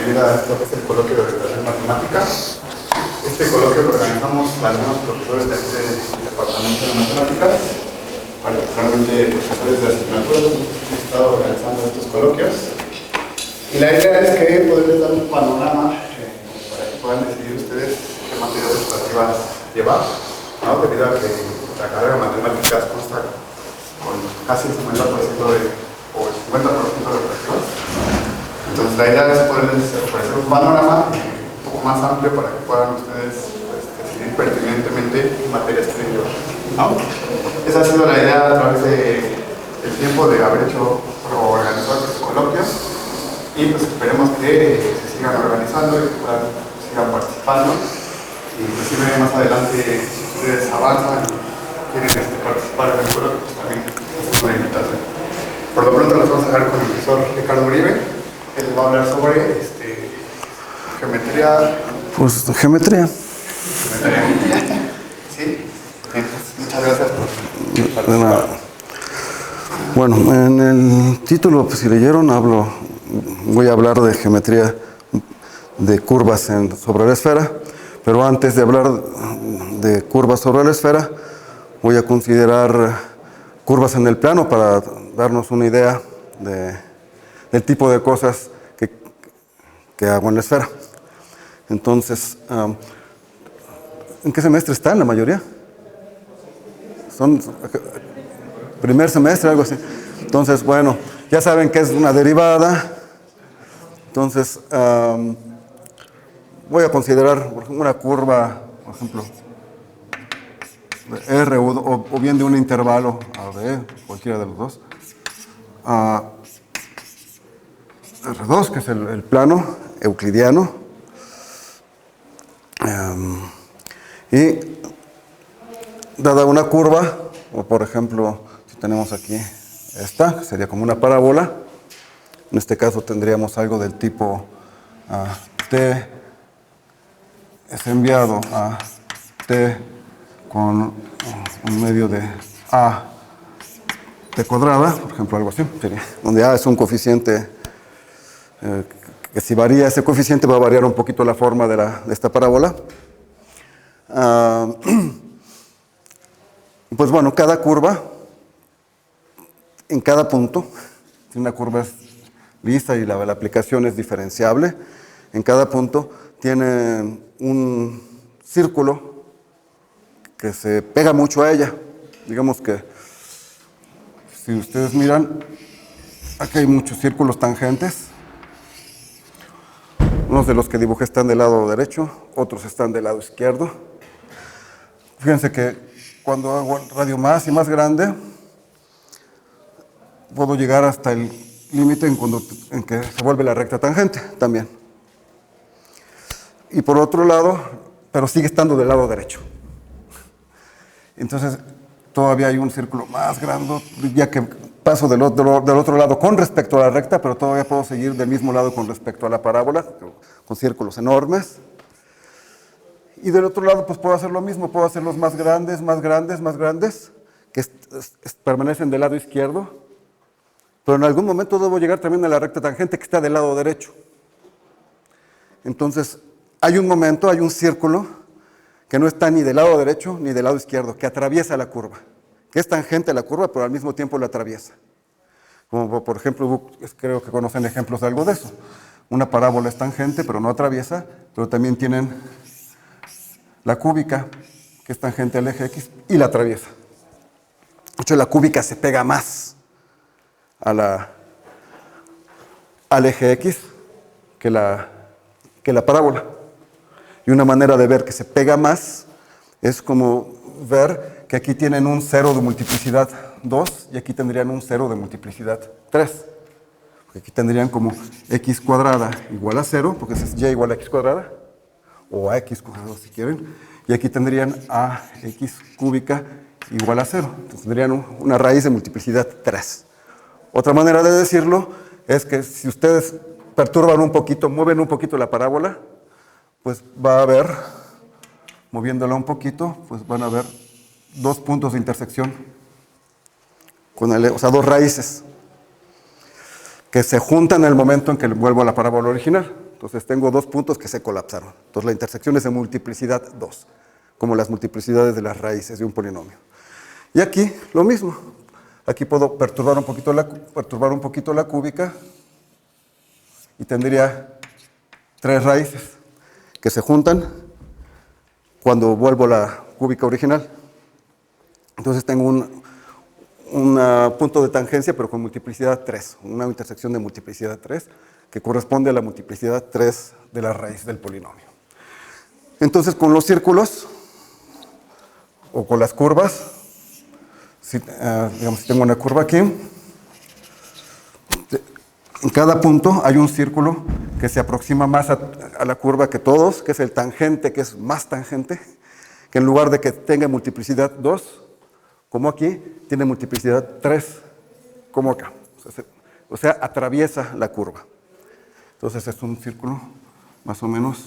bienvenida a esto que es el coloquio de orientación matemática. Este coloquio lo organizamos algunos profesores de este departamento de matemáticas, particularmente profesores de asignaturas que han estado organizando estos coloquios. Y la idea es que poderles dar un panorama para que puedan decidir ustedes qué materias educativas llevar, ¿no? Debido a que la carrera de matemáticas consta con casi el 50% o el 50% de operativas. Entonces la idea es poderles ofrecer un panorama un poco más amplio para que puedan ustedes decidir pertinentemente qué materias quieren llevar, ¿no? Esa ha sido la idea a través del tiempo de haber hecho o organizado estos coloquios, y pues esperemos que se sigan organizando y que sigan participando. Inclusive más adelante, si ustedes avanzan y quieren participar en el coloquio, pues también es una invitación. Por lo pronto nos vamos a dejar con el profesor Ricardo Uribe. Él va a hablar sobre geometría. Pues geometría. Sí. Muchas gracias por participar. Bueno, en el título, pues, si leyeron, voy a hablar de geometría de curvas sobre la esfera, pero antes de hablar de curvas sobre la esfera, voy a considerar curvas en el plano para darnos una idea del tipo de cosas que hago en la esfera. Entonces, ¿en qué semestre están la mayoría? Son primer semestre, algo así. Entonces, bueno, ya saben que es una derivada. Entonces, voy a considerar una curva, por ejemplo, de R o bien de un intervalo A, B, cualquiera de los dos. R2, que es el plano euclidiano. Y dada una curva, o por ejemplo, si tenemos aquí esta, que sería como una parábola, en este caso tendríamos algo del tipo T es enviado a T con un medio de A T cuadrada, por ejemplo, algo así, sería, donde A es un coeficiente que si varía ese coeficiente va a variar un poquito la forma de esta parábola. Pues bueno, cada curva, en cada punto, si una curva es lisa y la aplicación es diferenciable, en cada punto tiene un círculo que se pega mucho a ella. Digamos que si ustedes miran, aquí hay muchos círculos tangentes. Unos de los que dibujé están del lado derecho, otros están del lado izquierdo. Fíjense que cuando hago el radio más y más grande, puedo llegar hasta el límite en que se vuelve la recta tangente también. Y por otro lado, pero sigue estando del lado derecho. Entonces, todavía hay un círculo más grande, ya que paso del otro lado con respecto a la recta, pero todavía puedo seguir del mismo lado con respecto a la parábola, con círculos enormes. Y del otro lado, pues puedo hacer lo mismo, puedo hacerlos más grandes, que permanecen del lado izquierdo, pero en algún momento debo llegar también a la recta tangente que está del lado derecho. Entonces, hay un momento, hay un círculo que no está ni del lado derecho ni del lado izquierdo, que atraviesa la curva, que es tangente a la curva, pero al mismo tiempo la atraviesa. Como por ejemplo, creo que conocen ejemplos de algo de eso. Una parábola es tangente, pero no atraviesa, pero también tienen la cúbica, que es tangente al eje X, y la atraviesa. De hecho, la cúbica se pega más al eje X que la parábola. Y una manera de ver que se pega más es como ver que aquí tienen un cero de multiplicidad 2 y aquí tendrían un cero de multiplicidad 3. Porque aquí tendrían como x cuadrada igual a 0, porque es y igual a x cuadrada, o a x cuadrado si quieren, y aquí tendrían a x cúbica igual a 0. Entonces tendrían una raíz de multiplicidad 3. Otra manera de decirlo es que si ustedes perturban un poquito, mueven un poquito la parábola, pues va a haber, moviéndola un poquito, pues van a haber dos puntos de intersección, o sea, dos raíces, que se juntan en el momento en que vuelvo a la parábola original. Entonces tengo dos puntos que se colapsaron. Entonces la intersección es de multiplicidad 2, como las multiplicidades de las raíces de un polinomio. Y aquí lo mismo. Aquí puedo perturbar un poquito la cúbica y tendría tres raíces que se juntan cuando vuelvo a la cúbica original. Entonces tengo un punto de tangencia, pero con multiplicidad 3, una intersección de multiplicidad 3, que corresponde a la multiplicidad 3 de la raíz del polinomio. Entonces, con los círculos, o con las curvas, digamos, si tengo una curva aquí, en cada punto hay un círculo que se aproxima más a la curva que todos, que es el tangente, que es más tangente, que en lugar de que tenga multiplicidad 2, como aquí, tiene multiplicidad 3, como acá. O sea, atraviesa la curva. Entonces es un círculo más o menos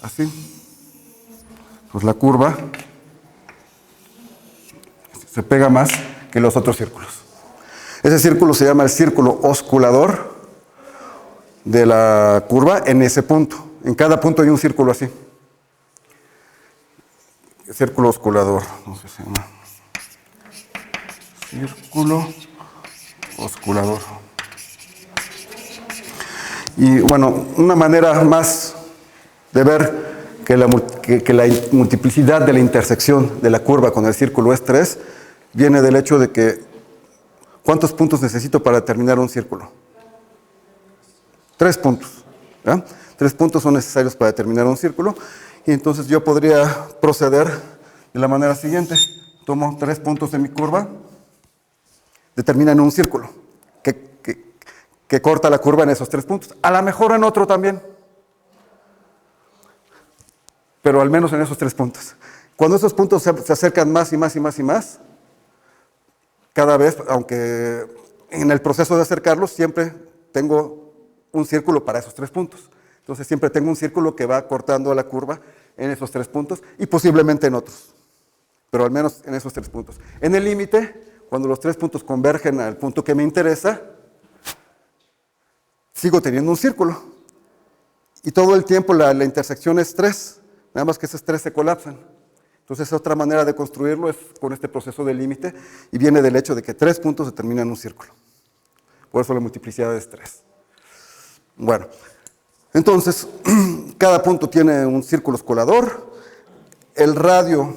así. Pues la curva se pega más que los otros círculos. Ese círculo se llama el círculo osculador de la curva en ese punto. En cada punto hay un círculo así. Círculo osculador, no sé si se llama. Círculo osculador. Y bueno, una manera más de ver que la multiplicidad de la intersección de la curva con el círculo es 3, viene del hecho de que ¿cuántos puntos necesito para terminar un círculo? 3 puntos. ¿Ya? 3 puntos son necesarios para terminar un círculo. Y entonces yo podría proceder de la manera siguiente. Tomo 3 puntos de mi curva, determinan un círculo que corta la curva en esos 3 puntos. A lo mejor en otro también, pero al menos en esos 3 puntos. Cuando esos puntos se acercan más y más y más y más, cada vez, aunque en el proceso de acercarlos, siempre tengo un círculo para esos 3 puntos. Entonces siempre tengo un círculo que va cortando la curva en esos 3 puntos y posiblemente en otros, pero al menos en esos 3 puntos. En el límite, cuando los 3 puntos convergen al punto que me interesa, sigo teniendo un círculo. Y todo el tiempo la intersección es 3, nada más que esos 3 se colapsan. Entonces otra manera de construirlo es con este proceso de límite y viene del hecho de que 3 puntos determinan un círculo. Por eso la multiplicidad es 3. Bueno, entonces cada punto tiene un círculo osculador. El radio,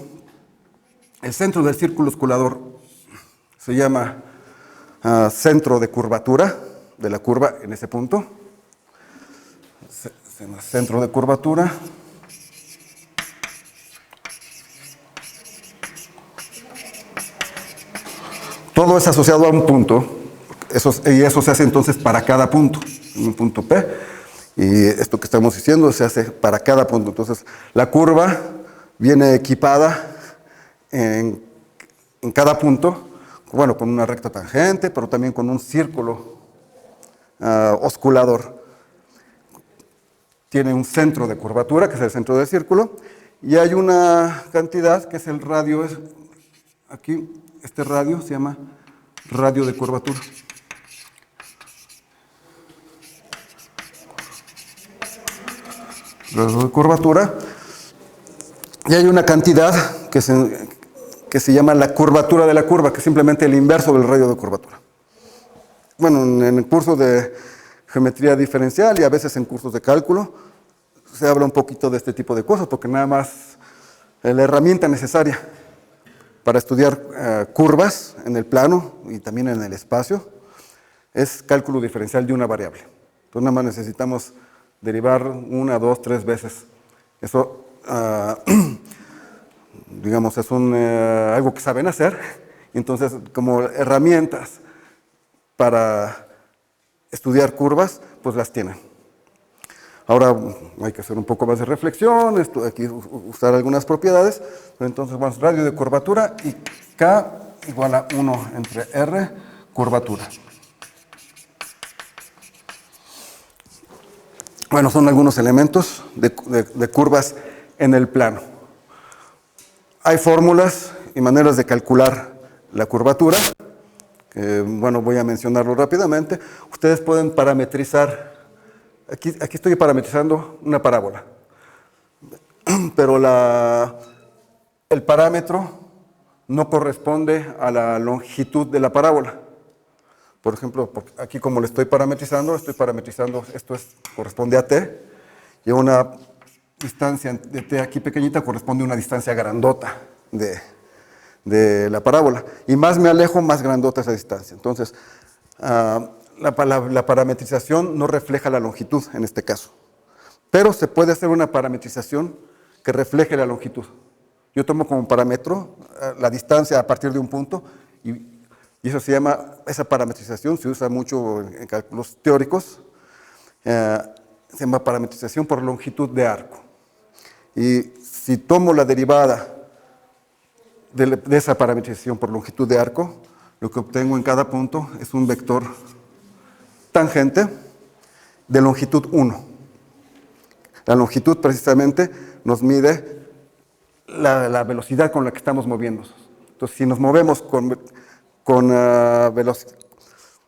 el centro del círculo osculador se llama centro de curvatura de la curva en ese punto. Se llama centro de curvatura. Todo es asociado a un punto, y eso se hace entonces para cada punto, un punto P, y esto que estamos diciendo se hace para cada punto. Entonces, la curva viene equipada en cada punto, bueno, con una recta tangente, pero también con un círculo osculador. Tiene un centro de curvatura, que es el centro del círculo, y hay una cantidad que es el radio, aquí, este radio se llama radio de curvatura. Radio de curvatura. Y hay una cantidad que se llama la curvatura de la curva, que es simplemente el inverso del radio de curvatura. Bueno, en el curso de geometría diferencial y a veces en cursos de cálculo se habla un poquito de este tipo de cosas, porque nada más la herramienta necesaria para estudiar curvas en el plano y también en el espacio es cálculo diferencial de una variable. Entonces nada más necesitamos derivar 1, 2, 3 veces. Eso, digamos, es algo que saben hacer. Entonces, como herramientas para estudiar curvas, pues las tienen. Ahora hay que hacer un poco más de reflexión, aquí usar algunas propiedades. Entonces, bueno, radio de curvatura y K igual a 1 entre R, curvatura. Bueno, son algunos elementos de curvas en el plano. Hay fórmulas y maneras de calcular la curvatura, que, bueno, voy a mencionarlo rápidamente. Ustedes pueden parametrizar Aquí estoy parametrizando una parábola. Pero el parámetro no corresponde a la longitud de la parábola. Por ejemplo, aquí como le estoy parametrizando, esto corresponde a t, y una distancia de t aquí pequeñita corresponde a una distancia grandota de la parábola. Y más me alejo, más grandota esa distancia. Entonces, la parametrización no refleja la longitud en este caso. Pero se puede hacer una parametrización que refleje la longitud. Yo tomo como parámetro la distancia a partir de un punto y eso se llama, esa parametrización se usa mucho en cálculos teóricos, se llama parametrización por longitud de arco. Y si tomo la derivada de esa parametrización por longitud de arco, lo que obtengo en cada punto es un vector tangente de longitud 1. La longitud precisamente nos mide la velocidad con la que estamos moviéndonos. Entonces, si nos movemos con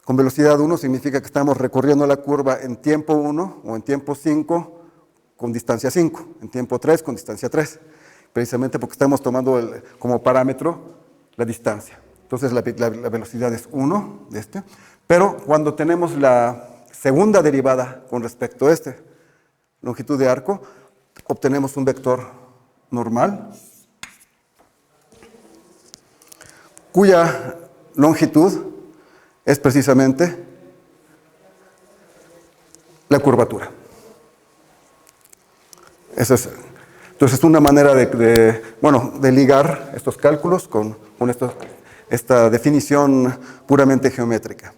velocidad 1, significa que estamos recorriendo la curva en tiempo 1 o en tiempo 5 con distancia 5, en tiempo 3 con distancia 3, precisamente porque estamos tomando como parámetro la distancia. Entonces la velocidad es 1 pero cuando tenemos la segunda derivada con respecto a longitud de arco, obtenemos un vector normal, cuya longitud es precisamente la curvatura. Entonces es una manera de ligar estos cálculos con esta definición puramente geométrica.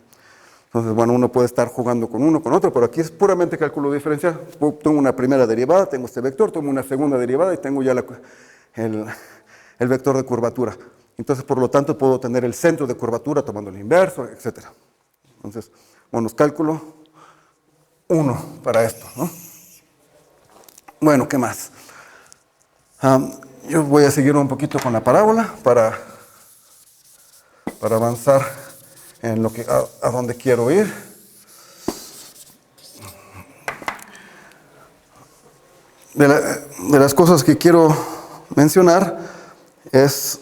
Entonces, bueno, uno puede estar jugando con uno, con otro, pero aquí es puramente cálculo diferencial. Tomo una primera derivada, tengo este vector, tomo una segunda derivada y tengo ya el vector de curvatura. Entonces, por lo tanto, puedo tener el centro de curvatura tomando el inverso, etc. Entonces, bueno, cálculo 1 para esto, ¿no? Bueno, ¿qué más? Yo voy a seguir un poquito con la parábola para avanzar en a donde quiero ir. De las cosas que quiero mencionar es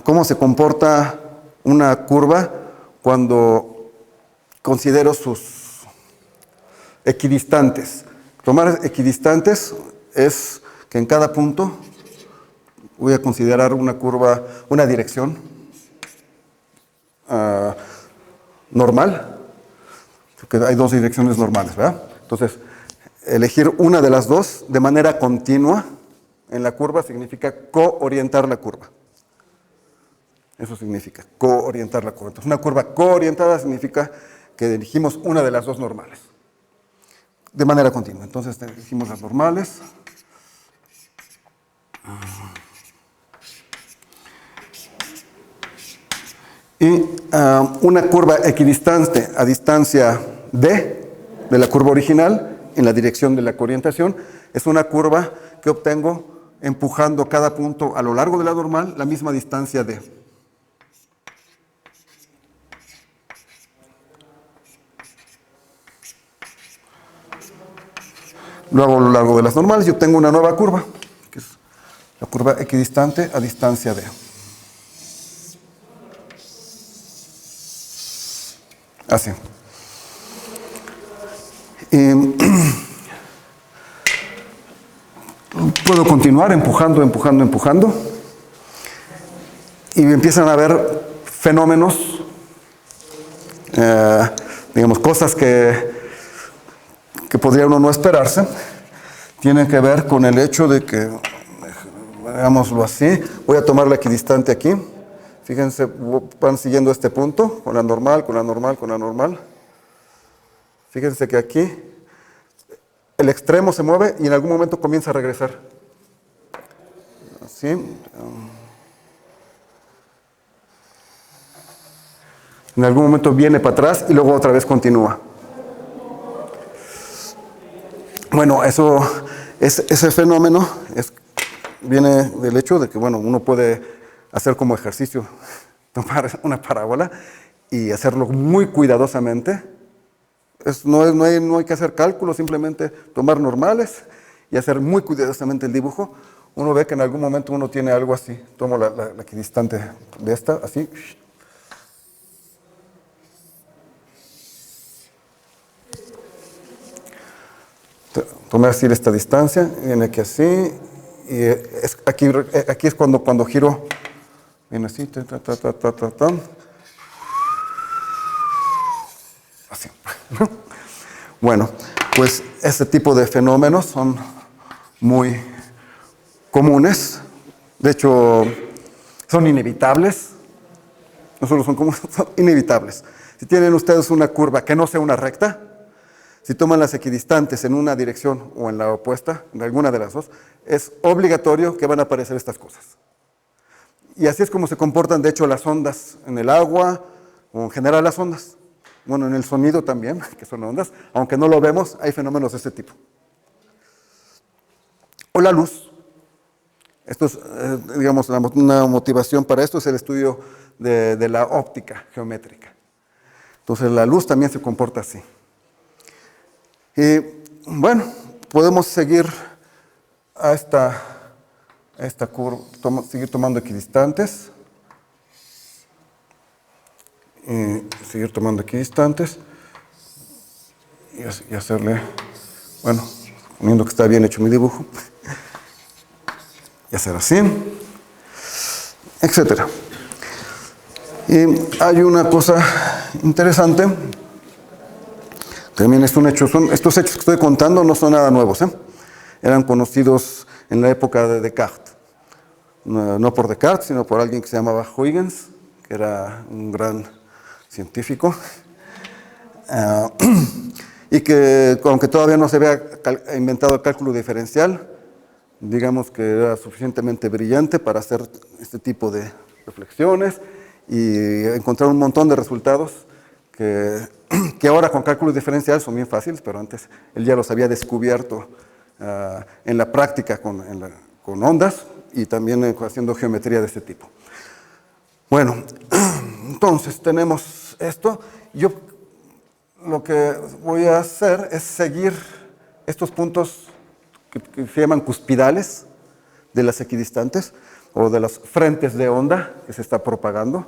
cómo se comporta una curva cuando considero sus equidistantes. Tomar equidistantes es que en cada punto voy a considerar una curva, una dirección normal, porque hay dos direcciones normales, ¿verdad? Entonces, elegir una de las dos de manera continua en la curva significa coorientar la curva. Eso significa coorientar la curva. Entonces, una curva coorientada significa que elegimos una de las dos normales de manera continua. Entonces, elegimos las normales. Y una curva equidistante a distancia d de la curva original en la dirección de la coorientación es una curva que obtengo empujando cada punto a lo largo de la normal la misma distancia d. Lo hago a lo largo de las normales y obtengo una nueva curva, que es la curva equidistante a distancia d. Así. Puedo continuar empujando. Y empiezan a haber fenómenos, digamos, cosas que podría uno no esperarse. Tienen que ver con el hecho de que, veámoslo así, voy a tomar la equidistante aquí. Fíjense, van siguiendo este punto, con la normal. Fíjense que aquí el extremo se mueve y en algún momento comienza a regresar. Así. En algún momento viene para atrás y luego otra vez continúa. Bueno, ese fenómeno viene del hecho de que, bueno, uno puede hacer como ejercicio, tomar una parábola y hacerlo muy cuidadosamente, No hay que hacer cálculos, simplemente tomar normales y hacer muy cuidadosamente el dibujo. Uno ve que en algún momento uno tiene algo así. Tomo la equidistante de esta, así. Tomé así esta distancia, viene aquí así, y aquí es cuando giro, viene así, así. Bueno, pues este tipo de fenómenos son muy comunes, de hecho son inevitables, no solo son comunes, son inevitables. Si tienen ustedes una curva que no sea una recta, si toman las equidistantes en una dirección o en la opuesta, en alguna de las dos, es obligatorio que van a aparecer estas cosas. Y así es como se comportan, de hecho, las ondas en el agua, o en general las ondas. Bueno, en el sonido también, que son ondas, aunque no lo vemos, hay fenómenos de este tipo. O la luz. Esto es, digamos, una motivación para esto es el estudio de la óptica geométrica. Entonces, la luz también se comporta así. Y bueno, podemos seguir a esta curva, seguir tomando equidistantes. Seguir tomando equidistantes. Y hacerle, bueno, poniendo que está bien hecho mi dibujo. Y hacer así, etcétera. Y hay una cosa interesante. También es un hecho, estos hechos que estoy contando no son nada nuevos, eran conocidos en la época de Descartes, no por Descartes, sino por alguien que se llamaba Huygens, que era un gran científico, y que aunque todavía no se había inventado el cálculo diferencial, digamos que era suficientemente brillante para hacer este tipo de reflexiones y encontrar un montón de resultados que ahora con cálculos diferenciales son bien fáciles, pero antes él ya los había descubierto en la práctica con ondas y también haciendo geometría de este tipo. Bueno, entonces tenemos esto. Yo lo que voy a hacer es seguir estos puntos que se llaman cuspidales de las equidistantes o de los frentes de onda que se está propagando.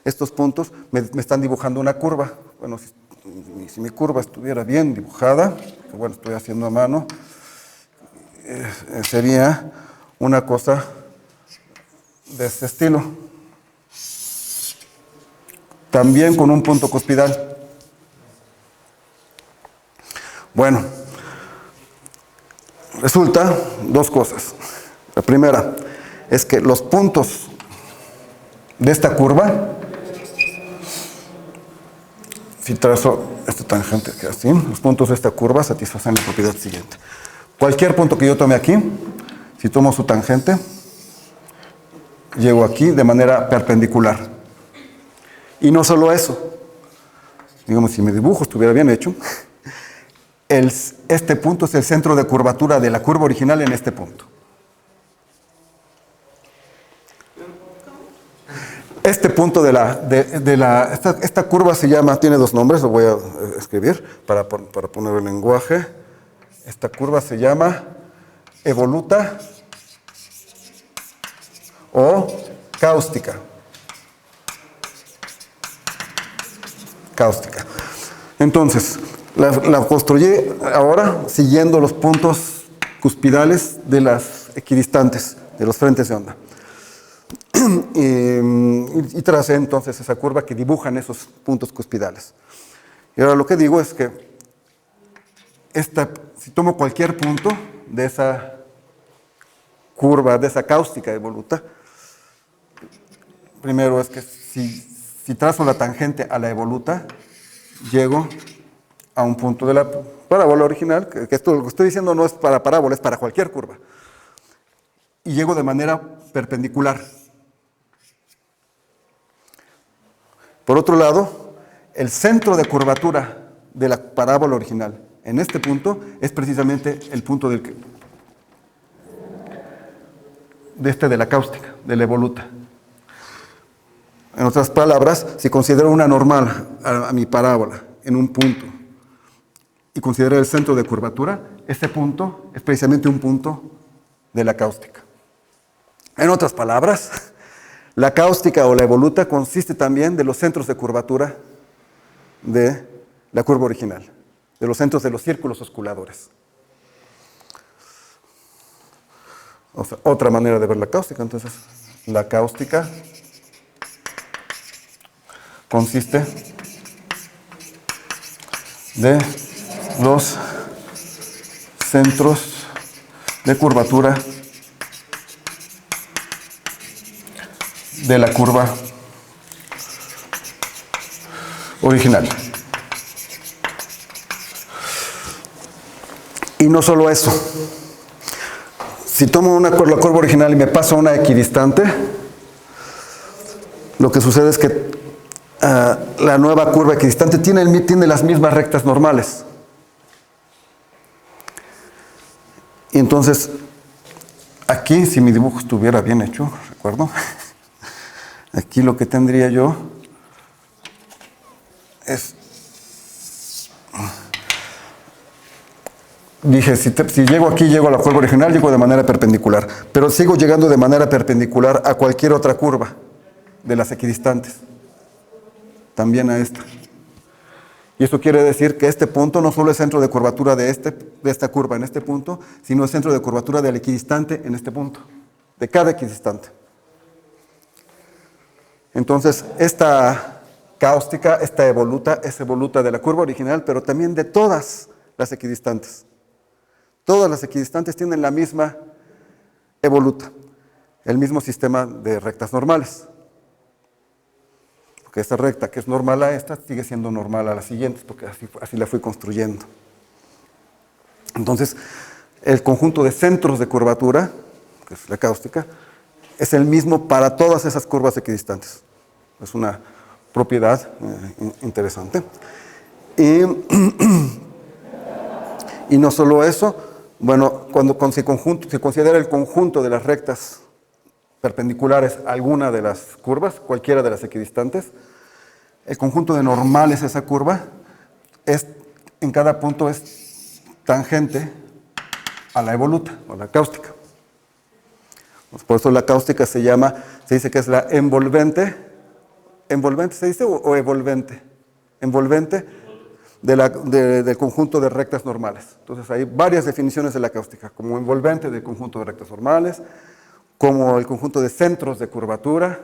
Estos puntos me están dibujando una curva. Bueno, si mi curva estuviera bien dibujada, que bueno, estoy haciendo a mano, sería una cosa de este estilo. También con un punto cuspidal. Bueno, resulta dos cosas. La primera es que los puntos de esta curva, si trazo esta tangente que así, los puntos de esta curva satisfacen la propiedad siguiente. Cualquier punto que yo tome aquí, si tomo su tangente, llego aquí de manera perpendicular. Y no solo eso, digamos, si mi dibujo estuviera bien hecho, este punto es el centro de curvatura de la curva original en este punto. Este punto esta curva se llama, tiene dos nombres, lo voy a escribir para poner el lenguaje. Esta curva se llama evoluta o cáustica. Cáustica. Entonces, la construí ahora siguiendo los puntos cuspidales de las equidistantes, de los frentes de onda. Y tracé entonces esa curva que dibujan esos puntos cuspidales. Y ahora lo que digo es que si tomo cualquier punto de esa curva, de esa cáustica evoluta, primero es que si trazo la tangente a la evoluta, llego a un punto de la parábola original, que esto lo que estoy diciendo no es para parábola, es para cualquier curva. Y llego de manera perpendicular. Por otro lado, el centro de curvatura de la parábola original en este punto es precisamente el punto de la cáustica, de la evoluta. En otras palabras, si considero una normal a mi parábola en un punto y considerar el centro de curvatura, ese punto es precisamente un punto de la cáustica. En otras palabras, la cáustica o la evoluta consiste también de los centros de curvatura de la curva original, de los centros de los círculos osculadores. O sea, otra manera de ver la cáustica. Entonces, la cáustica consiste de los centros de curvatura de la curva original. Y no solo eso. Si tomo la curva original y me paso a una equidistante, lo que sucede es que la nueva curva equidistante tiene las mismas rectas normales. Y entonces, aquí, si mi dibujo estuviera bien hecho, ¿recuerdo? Aquí lo que tendría yo es... Dije, si llego aquí, llego a la curva original, llego de manera perpendicular. Pero sigo llegando de manera perpendicular a cualquier otra curva de las equidistantes. También a esta. Y eso quiere decir que este punto no solo es centro de curvatura de esta curva en este punto, sino es centro de curvatura del equidistante en este punto. De cada equidistante. Entonces, esta cáustica, esta evoluta, es evoluta de la curva original, pero también de todas las equidistantes. Todas las equidistantes tienen la misma evoluta, el mismo sistema de rectas normales. Porque esta recta que es normal a esta sigue siendo normal a las siguientes, porque así la fui construyendo. Entonces, el conjunto de centros de curvatura, que es la cáustica, es el mismo para todas esas curvas equidistantes. Es una propiedad interesante. Y no solo eso, bueno, cuando se considera el conjunto de las rectas perpendiculares a alguna de las curvas, cualquiera de las equidistantes, el conjunto de normales a esa curva en cada punto es tangente a la evoluta, o la cáustica. Por eso la cáustica se dice que es la envolvente. ¿Envolvente se dice o evolvente? Envolvente del conjunto de rectas normales. Entonces hay varias definiciones de la cáustica, como envolvente del conjunto de rectas normales, como el conjunto de centros de curvatura,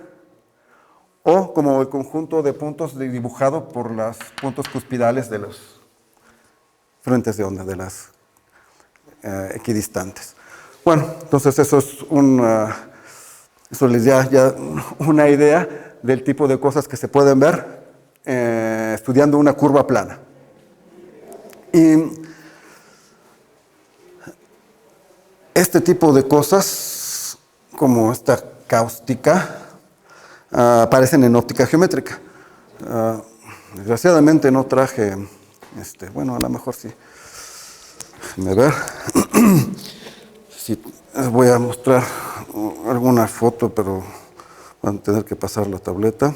o como el conjunto de puntos dibujado por los puntos cuspidales de los frentes de onda, de las equidistantes. Bueno, entonces eso les da ya una idea del tipo de cosas que se pueden ver estudiando una curva plana. Y este tipo de cosas, como esta cáustica, aparecen en óptica geométrica. Desgraciadamente no traje, bueno, a lo mejor sí. Déjenme ver. Sí, les voy a mostrar alguna foto, pero van a tener que pasar la tableta.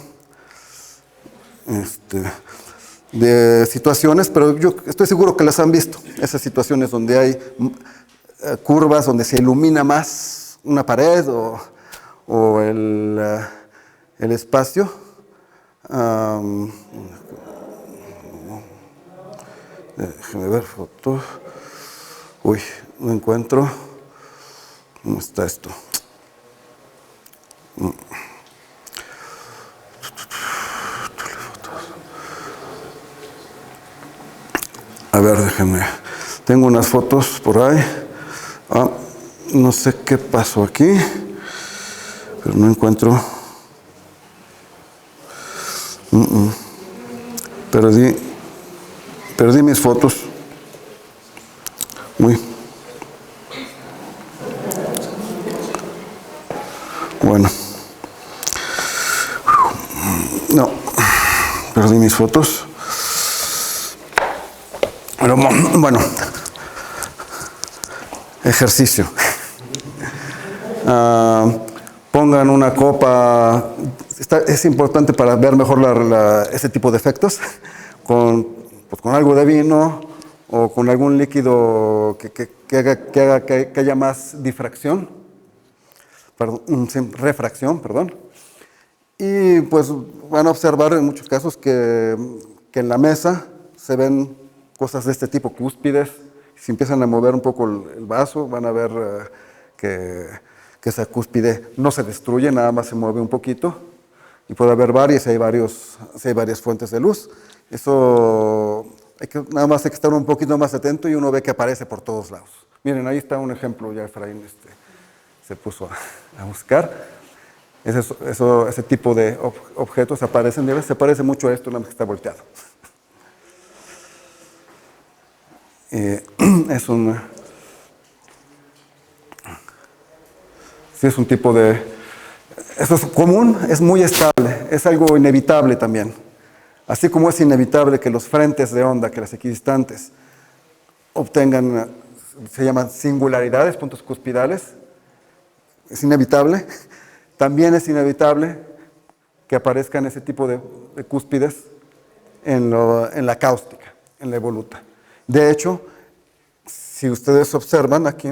De situaciones, pero yo estoy seguro que las han visto. Esas situaciones donde hay curvas, donde se ilumina más una pared o el espacio. Déjame ver foto. Uy, no encuentro. ¿Cómo está esto? A ver, déjenme. Tengo unas fotos por ahí. No sé qué pasó aquí, pero no encuentro. Perdí mis fotos. Bueno. No, perdí mis fotos. Pero bueno, ejercicio. Pongan una copa, es importante para ver mejor ese tipo de efectos, con algo de vino o con algún líquido que haya más difracción, perdón, refracción, perdón. Y pues van a observar en muchos casos que en la mesa se ven cosas de este tipo, cúspides. Si empiezan a mover un poco el vaso, van a ver que esa cúspide no se destruye, nada más se mueve un poquito. Y puede haber varias, hay varias fuentes de luz. Eso nada más hay que estar un poquito más atento y uno ve que aparece por todos lados. Miren, ahí está un ejemplo, ya Efraín se puso a buscar. Ese tipo de objetos aparecen, se parece mucho a esto, nada más que está volteado. Es un tipo de... Eso es común, es muy estable, es algo inevitable también. Así como es inevitable que los frentes de onda, que las equidistantes obtengan, se llaman singularidades, puntos cuspidales, es inevitable. También es inevitable que aparezcan ese tipo de cúspides en la cáustica, en la evoluta. De hecho, si ustedes observan aquí,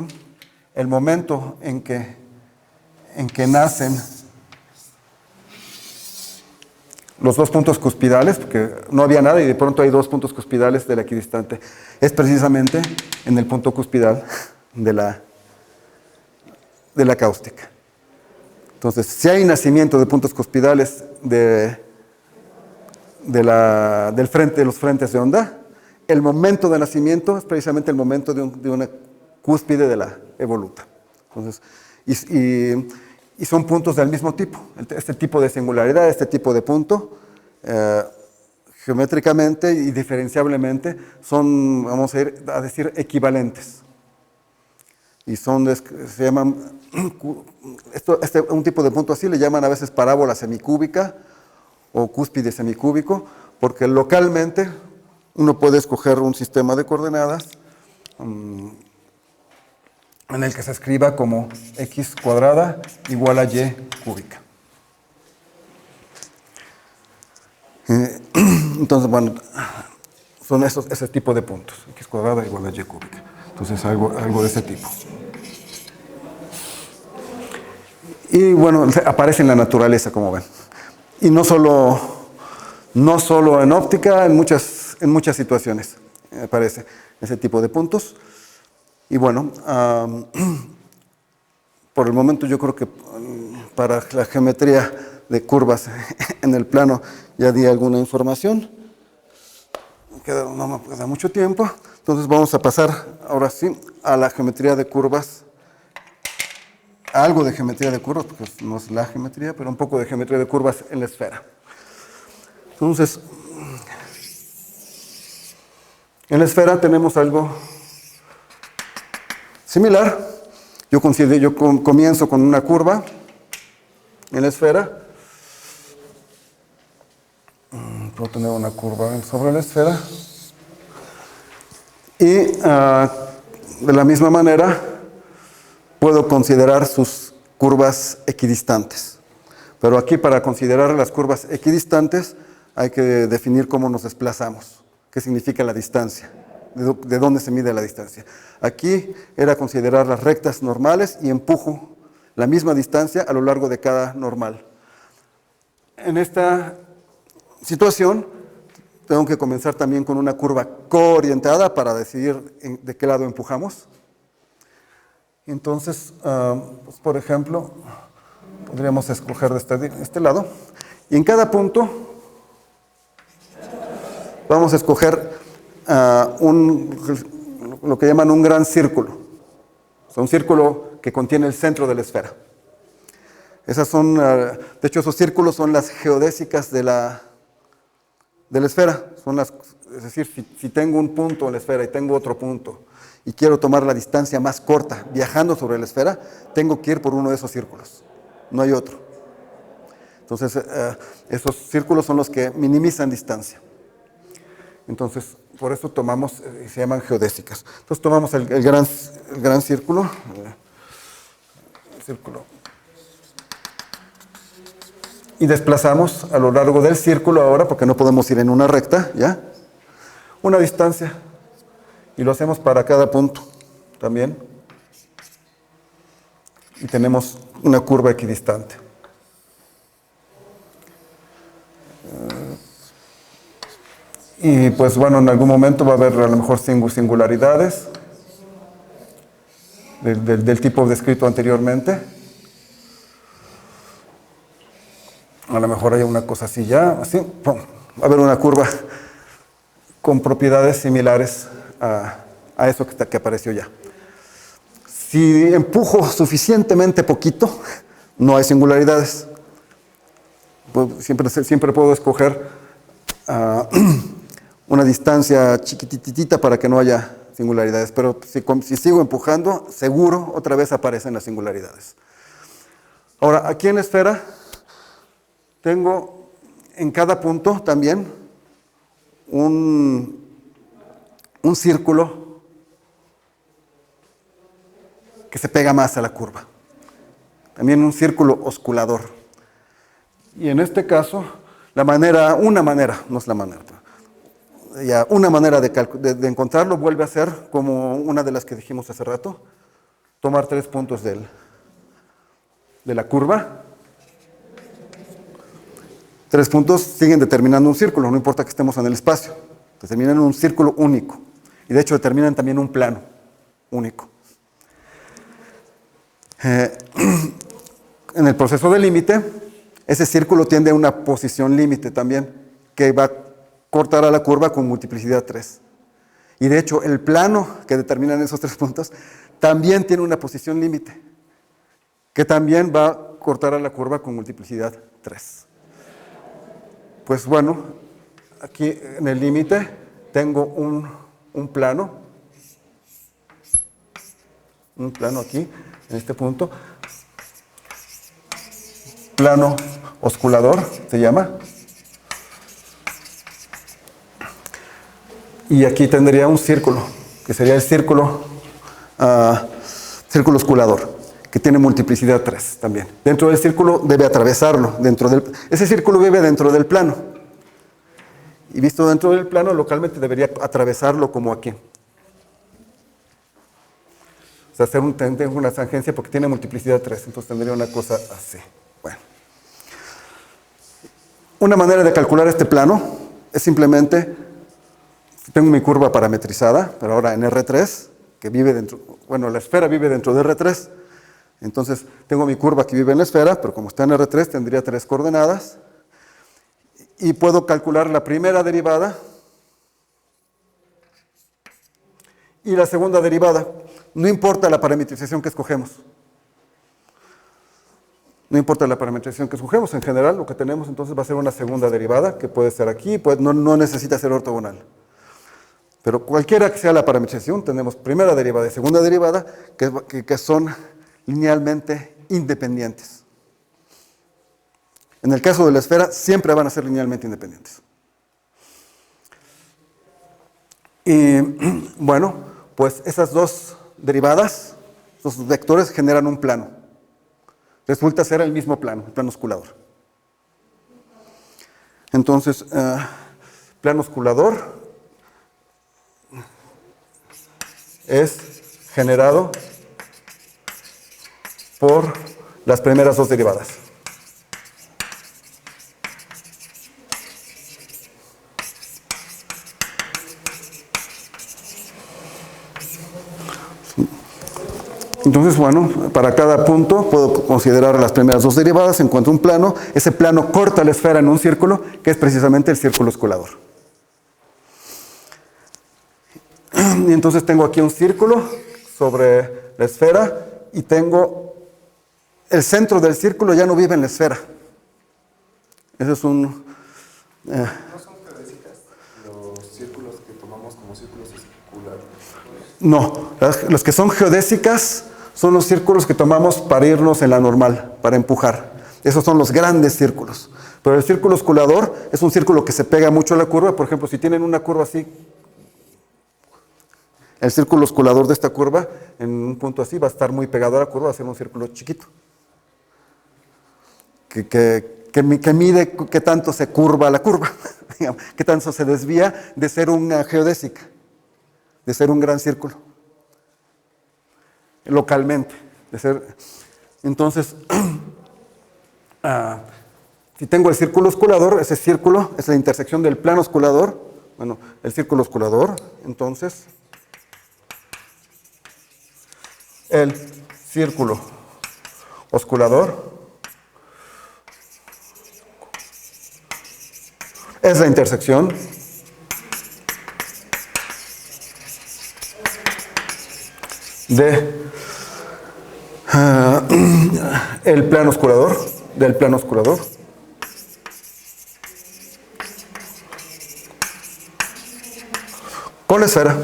el momento en que nacen los dos puntos cuspidales, porque no había nada y de pronto hay dos puntos cuspidales de la equidistante, es precisamente en el punto cuspidal de la cáustica. Entonces, si hay nacimiento de puntos cuspidales de los frentes de onda, el momento de nacimiento es precisamente el momento de una cúspide de la evoluta. Entonces, y son puntos del mismo tipo. Este tipo de singularidad, este tipo de punto, geométricamente y diferenciablemente, son, vamos a decir, equivalentes. Y se llaman, un tipo de punto así le llaman a veces parábola semicúbica o cúspide semicúbico, porque localmente uno puede escoger un sistema de coordenadas en el que se escriba como x cuadrada igual a y cúbica. Entonces, bueno, son ese tipo de puntos, x cuadrada igual a y cúbica. Entonces, algo de ese tipo. Y bueno, aparece en la naturaleza, como ven. Y no solo en óptica, en muchas situaciones aparece ese tipo de puntos. Y bueno, por el momento yo creo que para la geometría de curvas en el plano ya di alguna información. No me queda mucho tiempo. Entonces vamos a pasar ahora sí a la geometría de curvas. Algo de geometría de curvas, porque no es la geometría, pero un poco de geometría de curvas en la esfera. Entonces, en la esfera tenemos algo similar. Yo comienzo con una curva en la esfera. Puedo tener una curva sobre la esfera. Y de la misma manera puedo considerar sus curvas equidistantes. Pero aquí, para considerar las curvas equidistantes, hay que definir cómo nos desplazamos. ¿Qué significa la distancia? ¿De dónde se mide la distancia? Aquí era considerar las rectas normales y empujo la misma distancia a lo largo de cada normal. En esta situación, tengo que comenzar también con una curva coorientada para decidir de qué lado empujamos. Entonces, pues por ejemplo, podríamos escoger de este lado. Y en cada punto vamos a escoger lo que llaman un gran círculo. O sea, un círculo que contiene el centro de la esfera. De hecho, esos círculos son las geodésicas de la esfera. Es decir, si tengo un punto en la esfera y tengo otro punto, y quiero tomar la distancia más corta viajando sobre la esfera, tengo que ir por uno de esos círculos. No hay otro. Entonces, esos círculos son los que minimizan distancia. Entonces, por eso se llaman geodésicas. Entonces, tomamos el gran círculo. Y desplazamos a lo largo del círculo ahora, porque no podemos ir en una recta, ¿ya? Una distancia Y lo hacemos para cada punto también. Y tenemos una curva equidistante. Y pues bueno, en algún momento va a haber a lo mejor singularidades del tipo descrito anteriormente. A lo mejor hay una cosa así ya, así, ¡pum! Va a haber una curva con propiedades similares a eso que apareció ya. Si empujo suficientemente poquito, no hay singularidades. Pues siempre puedo escoger una distancia chiquititita para que no haya singularidades, pero si sigo empujando, seguro otra vez aparecen las singularidades. Ahora, aquí en la esfera tengo en cada punto también un círculo que se pega más a la curva. También un círculo osculador. Y en este caso, una manera de encontrarlo vuelve a ser como una de las que dijimos hace rato, tomar 3 puntos de la curva. 3 puntos siguen determinando un círculo, no importa que estemos en el espacio, determinan un círculo único. Y de hecho determinan también un plano único. En el proceso de límite, ese círculo tiende a una posición límite también, que va a cortar a la curva con multiplicidad 3. Y de hecho, el plano que determinan esos 3 puntos también tiene una posición límite, que también va a cortar a la curva con multiplicidad 3. Pues bueno, aquí en el límite tengo un plano aquí, en este punto, plano osculador se llama, y aquí tendría un círculo, que sería el círculo osculador, que tiene multiplicidad 3 también. Dentro del círculo debe atravesarlo, ese círculo vive dentro del plano, y visto dentro del plano, localmente debería atravesarlo como aquí. O sea, tengo una tangencia porque tiene multiplicidad 3, entonces tendría una cosa así. Bueno. Una manera de calcular este plano es simplemente, tengo mi curva parametrizada, pero ahora en R3, que vive dentro, la esfera vive dentro de R3, entonces tengo mi curva que vive en la esfera, pero como está en R3 tendría 3 coordenadas, y puedo calcular la primera derivada y la segunda derivada. No importa la parametrización que escogemos. No importa la parametrización que escogemos, en general lo que tenemos entonces va a ser una segunda derivada, que puede ser aquí, no necesita ser ortogonal. Pero cualquiera que sea la parametrización, tenemos primera derivada y segunda derivada, que son linealmente independientes. En el caso de la esfera, siempre van a ser linealmente independientes. Y bueno, pues esas dos derivadas, esos vectores generan un plano. Resulta ser el mismo plano, el plano osculador. Entonces, plano osculador es generado por las primeras dos derivadas. Entonces, bueno, para cada punto puedo considerar las primeras dos derivadas, encuentro un plano, ese plano corta la esfera en un círculo, que es precisamente el círculo osculador. Y entonces tengo aquí un círculo sobre la esfera y tengo el centro del círculo ya no vive en la esfera. Ese es un... ¿No son geodésicas los círculos que tomamos como círculos circulares? No, los que son geodésicas son los círculos que tomamos para irnos en la normal, para empujar. Esos son los grandes círculos. Pero el círculo osculador es un círculo que se pega mucho a la curva. Por ejemplo, si tienen una curva así, el círculo osculador de esta curva, en un punto así, va a estar muy pegado a la curva, va a ser un círculo chiquito. Que mide qué tanto se curva la curva, qué tanto se desvía de ser una geodésica. de ser un gran círculo. Localmente, de ser. Entonces, si tengo el círculo osculador, ese círculo es la intersección del plano osculador. Bueno, el círculo osculador, entonces, el círculo osculador es la intersección de el plano osculador, del plano osculador con la esfera.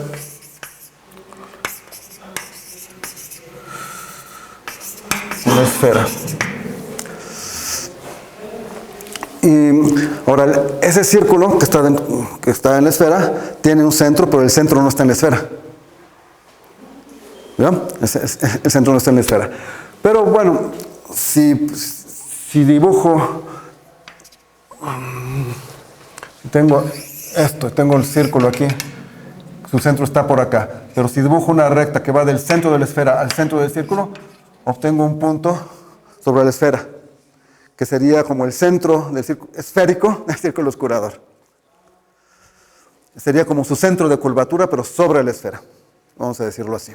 Con la esfera. Y ahora, ese círculo que está en la esfera tiene un centro, pero el centro no está en la esfera. ¿Ya? El centro no está en la esfera. Pero bueno, si dibujo, tengo esto, tengo el círculo aquí, su centro está por acá, pero si dibujo una recta que va del centro de la esfera al centro del círculo, obtengo un punto sobre la esfera, que sería como el centro del círculo esférico del círculo oscurador. Sería como su centro de curvatura, pero sobre la esfera, vamos a decirlo así.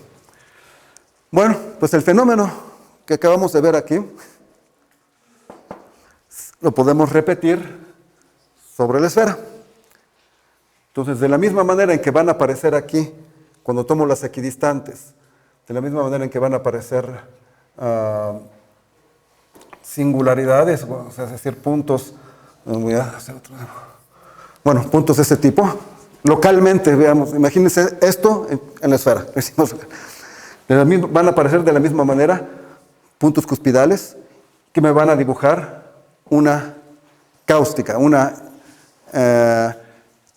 Bueno, pues el fenómeno que acabamos de ver aquí, lo podemos repetir sobre la esfera. Entonces, de la misma manera en que van a aparecer aquí, cuando tomo las equidistantes, de la misma manera en que van a aparecer singularidades, o sea, es decir, puntos, voy a hacer otro, bueno, puntos de este tipo, localmente, veamos, imagínense esto en la esfera, van a aparecer de la misma manera puntos cuspidales que me van a dibujar una cáustica, una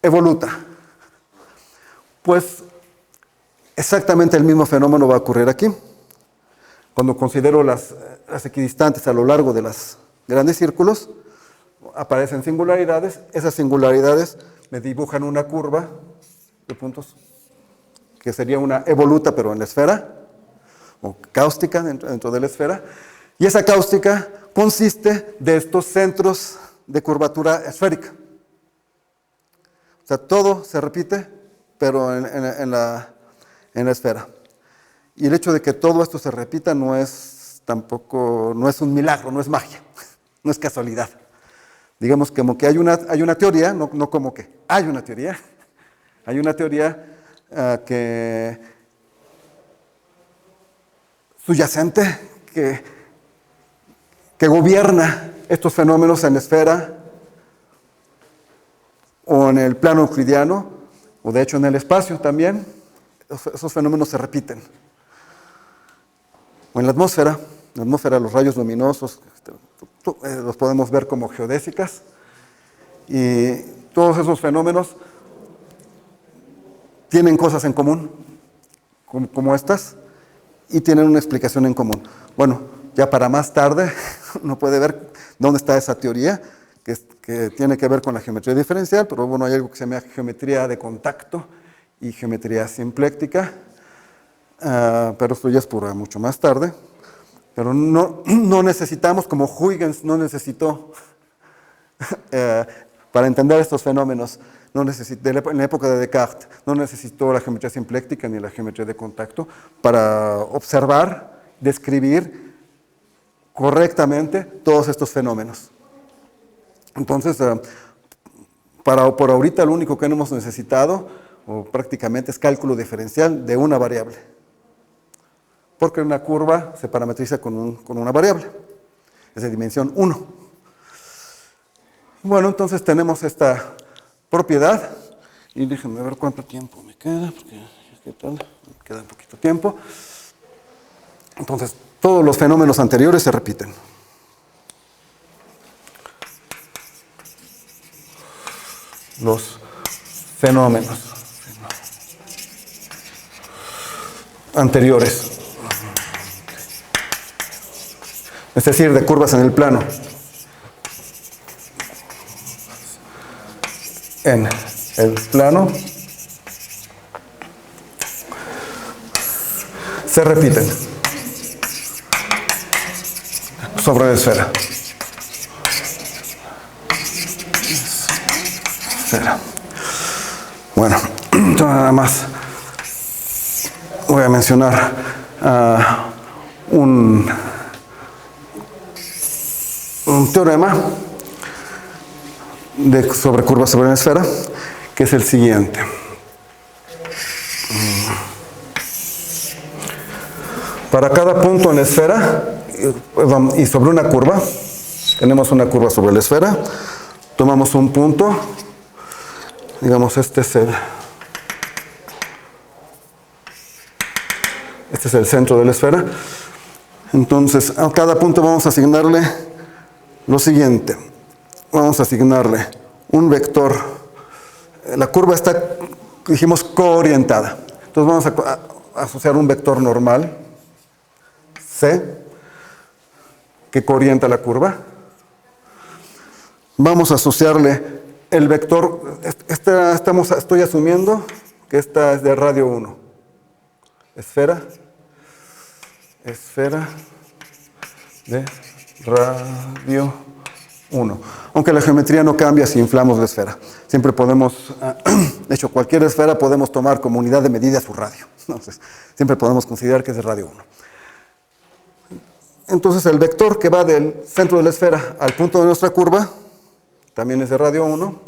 evoluta. Pues exactamente el mismo fenómeno va a ocurrir aquí. Cuando considero las equidistantes a lo largo de los grandes círculos, aparecen singularidades. Esas singularidades me dibujan una curva de puntos que sería una evoluta, pero en la esfera, o cáustica dentro de la esfera. Y esa cáustica consiste de estos centros de curvatura esférica. O sea, todo se repite, pero en la esfera. Y el hecho de que todo esto se repita no es un milagro, no es magia, no es casualidad. Digamos como que hay una teoría, no como que, hay una teoría que subyacente, que gobierna estos fenómenos en la esfera, o en el plano euclidiano, o de hecho en el espacio también. Esos fenómenos se repiten. O en la atmósfera, los rayos luminosos, los podemos ver como geodésicas, y todos esos fenómenos tienen cosas en común, como estas, y tienen una explicación en común. Bueno, ya para más tarde uno puede ver dónde está esa teoría, que tiene que ver con la geometría diferencial, pero bueno, hay algo que se llama geometría de contacto y geometría simpléctica, pero esto ya es por mucho más tarde. Pero no necesitamos, como Huygens no necesitó, para entender estos fenómenos, en la época de Descartes, no necesitó la geometría simpléctica ni la geometría de contacto para observar, describir correctamente todos estos fenómenos. Entonces, por ahorita lo único que no hemos necesitado, o prácticamente, es cálculo diferencial de una variable. Porque una curva se parametriza con una variable, es de dimensión 1. Bueno, entonces tenemos esta propiedad, y déjenme ver cuánto tiempo me queda, porque ¿qué tal? Me queda un poquito tiempo. Entonces, todos los fenómenos anteriores se repiten. Los fenómenos anteriores, es decir, de curvas en el plano, se repiten sobre la esfera. Bueno, entonces nada más voy a mencionar un teorema sobre curvas sobre una esfera, que es el siguiente. Para cada punto en la esfera y sobre una curva, tenemos una curva sobre la esfera, tomamos un punto, digamos este es el centro de la esfera. Entonces a cada punto vamos a asignarle lo siguiente. Vamos a asignarle un vector. La curva está, dijimos, coorientada. Entonces vamos a asociar un vector normal, C, que coorienta la curva. Vamos a asociarle el vector, estoy asumiendo que esta es de radio 1. Esfera de radio 1. Aunque la geometría no cambia si inflamos la esfera. Siempre podemos, de hecho, cualquier esfera podemos tomar como unidad de medida su radio. Entonces, siempre podemos considerar que es de radio 1. Entonces, el vector que va del centro de la esfera al punto de nuestra curva también es de radio 1.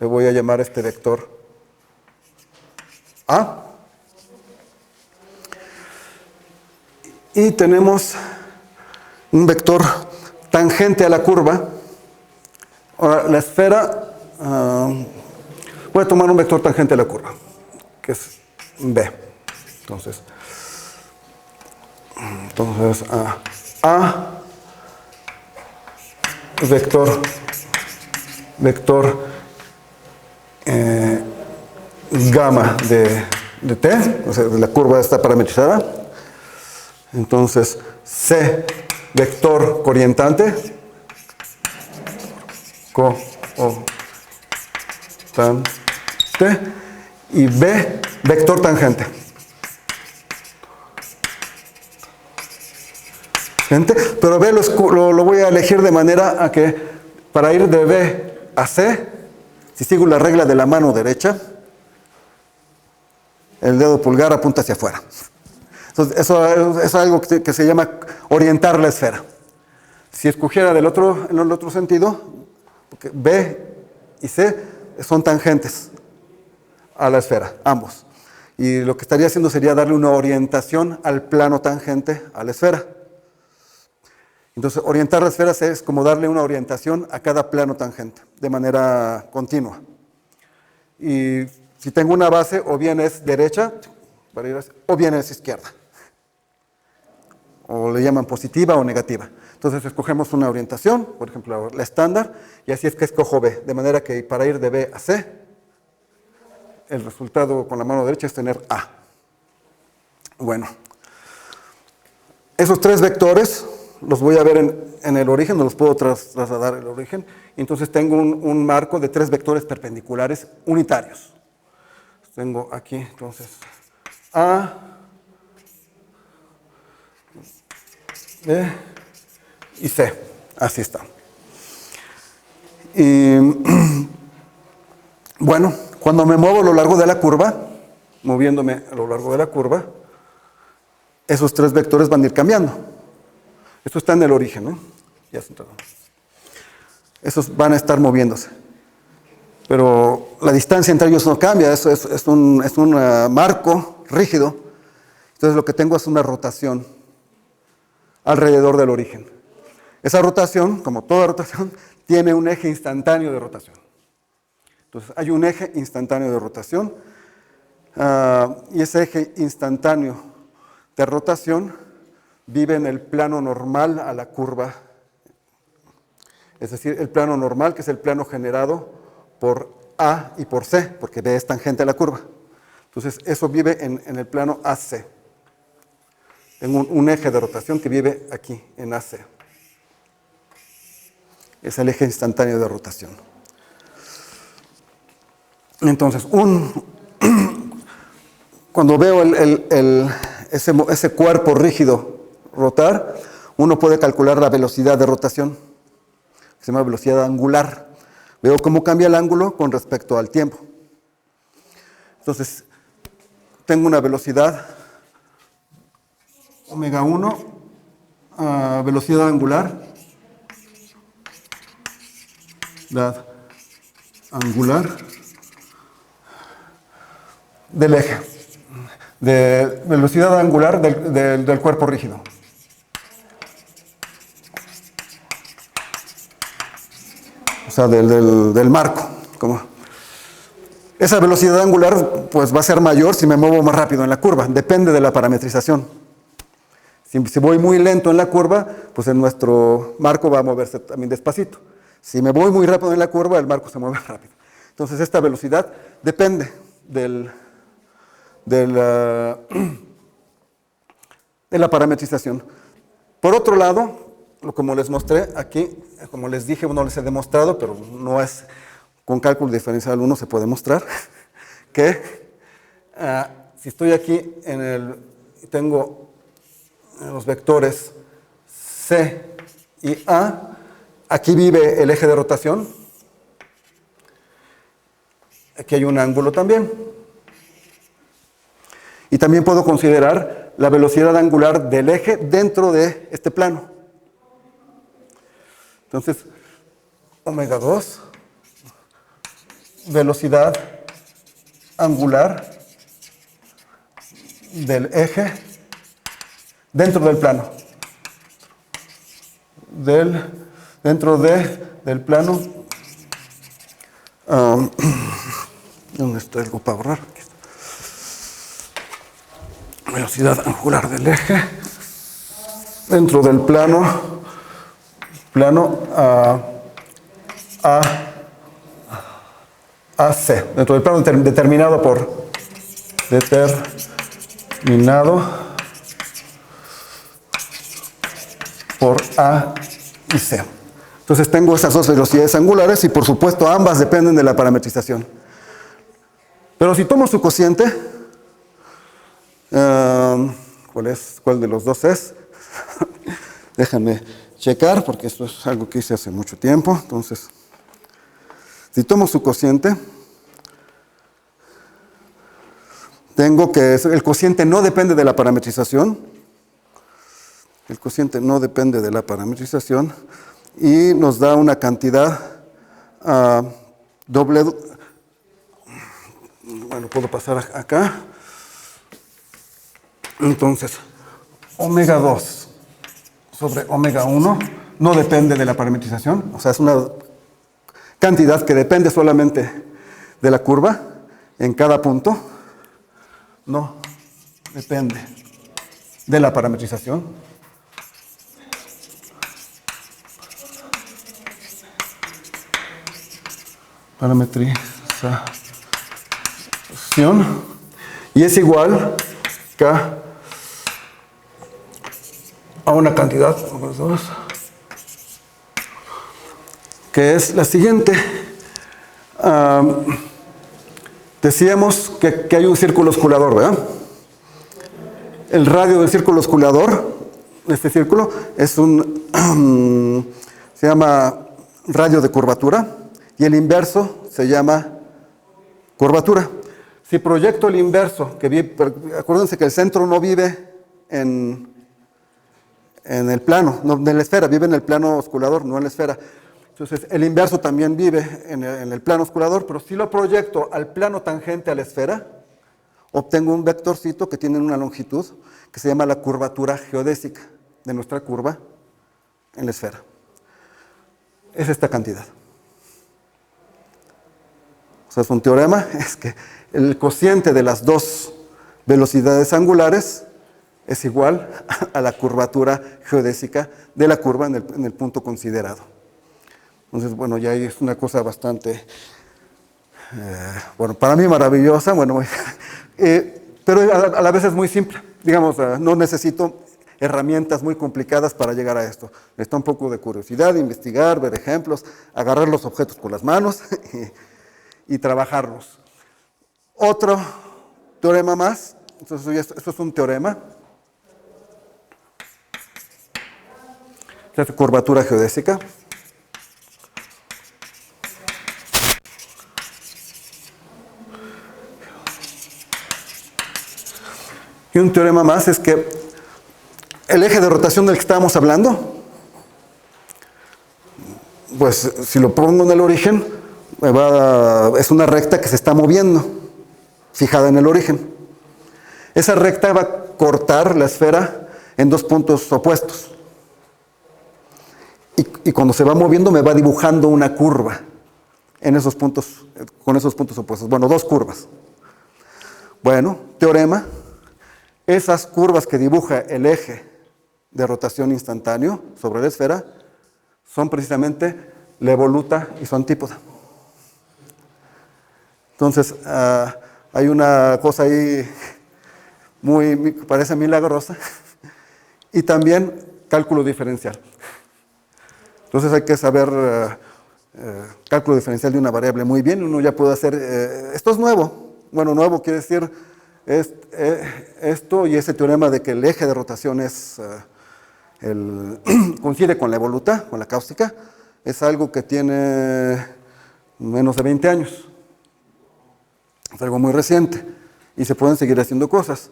Le voy a llamar este vector A. Y tenemos un vector tangente a la curva. Ahora, la esfera, voy a tomar un vector tangente a la curva, que es B. Entonces A vector gamma de T, o sea, la curva está parametrizada. Entonces C vector coorientante, y B vector tangente. Pero B lo voy a elegir de manera a que para ir de B a C, si sigo la regla de la mano derecha, el dedo pulgar apunta hacia afuera. Entonces, eso es algo que se llama orientar la esfera. Si escogiera en el otro sentido, porque B y C son tangentes a la esfera, ambos. Y lo que estaría haciendo sería darle una orientación al plano tangente a la esfera. Entonces, orientar la esfera es como darle una orientación a cada plano tangente, de manera continua. Y si tengo una base, o bien es derecha, o bien es izquierda. O le llaman positiva o negativa. Entonces, escogemos una orientación, por ejemplo, la estándar, y así es que escojo B. De manera que para ir de B a C, el resultado con la mano derecha es tener A. Bueno, esos tres vectores los voy a ver en el origen, no los puedo trasladar al origen. Entonces tengo un marco de tres vectores perpendiculares unitarios. Tengo aquí, entonces, A, B y C. Así está. Y bueno, cuando me muevo a lo largo de la curva, moviéndome a lo largo de la curva, esos tres vectores van a ir cambiando. Esto está en el origen, ¿no? Ya se entró. Esos van a estar moviéndose. Pero la distancia entre ellos no cambia, eso es un marco rígido. Entonces lo que tengo es una rotación alrededor del origen. Esa rotación, como toda rotación, tiene un eje instantáneo de rotación. Entonces hay un eje instantáneo de rotación, y ese eje instantáneo de rotación vive en el plano normal a la curva, es decir, el plano normal, que es el plano generado por A y por C, porque B es tangente a la curva. Entonces, eso vive en el plano AC. Tengo un eje de rotación que vive aquí, en AC. Es el eje instantáneo de rotación. Entonces, cuando veo ese cuerpo rígido rotar, uno puede calcular la velocidad de rotación, que se llama velocidad angular. Veo cómo cambia el ángulo con respecto al tiempo. Entonces, tengo una velocidad omega 1, velocidad angular, del eje, de velocidad angular del cuerpo rígido. O sea, del marco. Esa velocidad angular pues, va a ser mayor si me muevo más rápido en la curva. Depende de la parametrización. Si voy muy lento en la curva, pues en nuestro marco va a moverse también despacito. Si me voy muy rápido en la curva, el marco se mueve rápido. Entonces, esta velocidad depende de la parametrización. Por otro lado, como les mostré aquí, como les dije, no les he demostrado, pero no es con cálculo diferencial 1 se puede mostrar, que si estoy aquí tengo los vectores C y A, aquí vive el eje de rotación, aquí hay un ángulo también. Y también puedo considerar la velocidad angular del eje dentro de este plano. Entonces, omega 2, velocidad angular del eje dentro del plano. Dentro del plano. ¿Dónde está algo para borrar? Aquí está. Velocidad angular del eje dentro del plano AC, dentro del plano determinado por A y C. Entonces tengo esas dos velocidades angulares y por supuesto ambas dependen de la parametrización. Pero si tomo su cociente, ¿cuál de los dos es? Déjenme checar porque esto es algo que hice hace mucho tiempo. Entonces, si tomo su cociente, tengo que el cociente no depende de la parametrización. El cociente no depende de la parametrización y nos da una cantidad doble. Bueno, puedo pasar acá. Entonces, omega 2 sobre omega 1 no depende de la parametrización, o sea, es una cantidad que depende solamente de la curva en cada punto, no depende de la parametrización. Parametrización y es igual a una cantidad, que es la siguiente. Decíamos que hay un círculo osculador, ¿verdad? El radio del círculo osculador, este círculo, es se llama radio de curvatura y el inverso se llama curvatura. Si proyecto el inverso, acuérdense que el centro no vive en el plano, no en la esfera, vive en el plano osculador, no en la esfera. Entonces, el inverso también vive en el plano osculador, pero si lo proyecto al plano tangente a la esfera, obtengo un vectorcito que tiene una longitud que se llama la curvatura geodésica de nuestra curva en la esfera. Es esta cantidad. O sea, es un teorema, es que el cociente de las dos velocidades angulares es igual a la curvatura geodésica de la curva en el punto considerado. Entonces, bueno, ya es una cosa bastante, bueno, para mí maravillosa, bueno, pero a la vez es muy simple. Digamos, no necesito herramientas muy complicadas para llegar a esto. Necesito un poco de curiosidad, investigar, ver ejemplos, agarrar los objetos con las manos y trabajarlos. Otro teorema más, entonces esto es un teorema. Esta es curvatura geodésica. Y un teorema más es que el eje de rotación del que estábamos hablando, pues si lo pongo en el origen, es una recta que se está moviendo, fijada en el origen. Esa recta va a cortar la esfera en dos puntos opuestos. Y cuando se va moviendo me va dibujando una curva en esos puntos, con esos puntos opuestos. Bueno, dos curvas. Bueno, teorema. Esas curvas que dibuja el eje de rotación instantáneo sobre la esfera son precisamente la evoluta y su antípoda. Entonces, hay una cosa ahí parece milagrosa, y también cálculo diferencial. Entonces hay que saber cálculo diferencial de una variable muy bien. Uno ya puede hacer, esto es nuevo. Bueno, nuevo quiere decir esto y ese teorema de que el eje de rotación coincide con la evoluta, con la cáustica, es algo que tiene menos de 20 años. Es algo muy reciente y se pueden seguir haciendo cosas.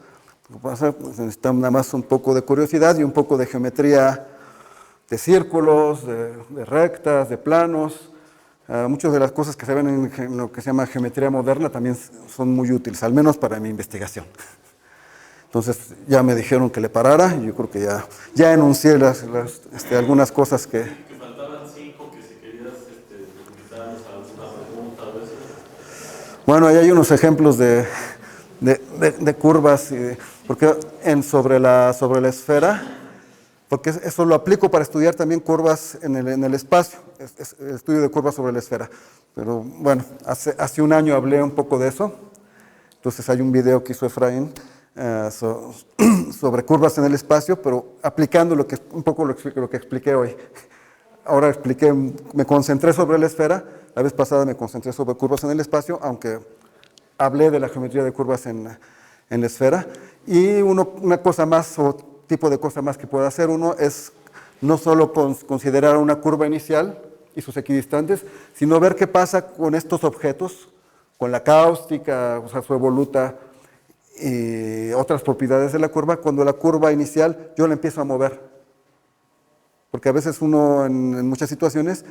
Lo que pasa, pues, necesita nada más un poco de curiosidad y un poco de geometría de círculos, de rectas, de planos. Muchas de las cosas que se ven en lo que se llama geometría moderna también son muy útiles, al menos para mi investigación. Entonces ya me dijeron que le parara y yo creo que ya enuncié algunas cosas que... Que faltaban 5, que si querías utilizarlos a alguna pregunta a veces. Bueno, ahí hay unos ejemplos de curvas, porque sobre la esfera, porque eso lo aplico para estudiar también curvas en el espacio, estudio de curvas sobre la esfera. Pero bueno, hace un año hablé un poco de eso, entonces hay un video que hizo Efraín sobre curvas en el espacio, pero aplicando un poco lo que expliqué hoy. Ahora me concentré sobre la esfera, la vez pasada me concentré sobre curvas en el espacio, aunque hablé de la geometría de curvas en la esfera. Y una cosa más, o tipo de cosa más que puede hacer uno, es no solo considerar una curva inicial y sus equidistantes, sino ver qué pasa con estos objetos, con la cáustica, o sea, su evoluta, y otras propiedades de la curva, cuando la curva inicial yo la empiezo a mover. Porque a veces uno, en muchas situaciones,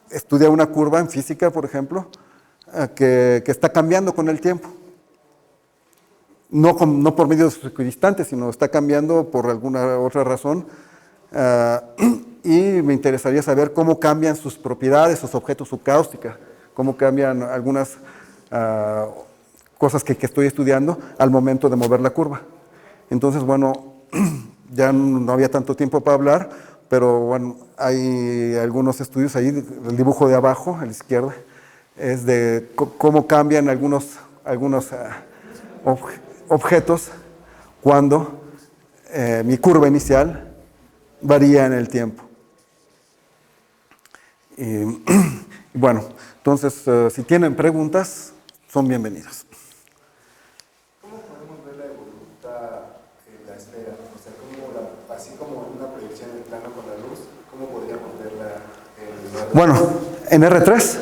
estudia una curva en física, por ejemplo, que está cambiando con el tiempo. No por medio de sus equidistantes, sino está cambiando por alguna otra razón. Y me interesaría saber cómo cambian sus propiedades, sus objetos, su cáustica, cómo cambian algunas cosas que estoy estudiando al momento de mover la curva. Entonces, bueno, ya no había tanto tiempo para hablar, pero bueno, hay algunos estudios ahí, el dibujo de abajo, a la izquierda, es de cómo cambian algunos objetos cuando mi curva inicial varía en el tiempo. Y bueno, entonces, si tienen preguntas, son bienvenidas. ¿Cómo podemos ver la evoluta en la esfera? O sea, así como una proyección en el plano con la luz, ¿cómo podríamos verla en el... Bueno, en R3.